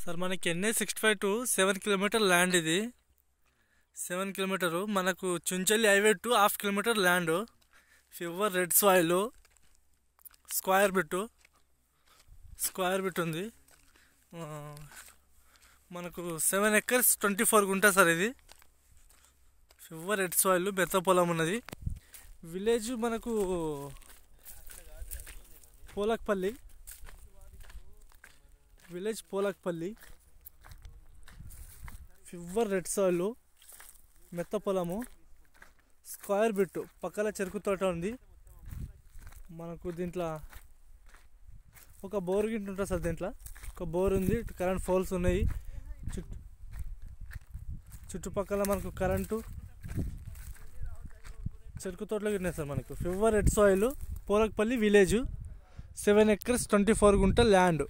Sir మనకి NH65 to 7 kilometre land ఇది. 7 kilometre మనకు Chunchalli highway to half kilometre land. ఫివర్ రెడ్ సాయిల్, స్క్వేర్ బిట్ ఉంది. మనకు 7 ఎకర్స్ 24 గుంటా సార్ ఇది. ఫివర్ రెడ్ సాయిల్, బెత్త పొలం ఉన్నది. విలేజ్ మనకు పోలక్పల్లి, ఫివర్ రెడ్ సాయిల్, మెత్త పొలము, స్క్వేర్ బిట్, పక్కల చెరుకు తోట ఉంది. మనకు దీంట్లో ఒక బోర్ గింట ఉంటుంది సార్. దీంట్లో ఒక బోర్ ఉంది, కరెంట్ పోల్స్ ఉన్నాయి. చుట్టుపక్కల మనకు కరెంటు, చెరుకు తోటలో ఉన్నాయి సార్. మనకు ఫివర్ red soil, Polakpalli village, 7 acres 24 గుంట ల్యాండ్.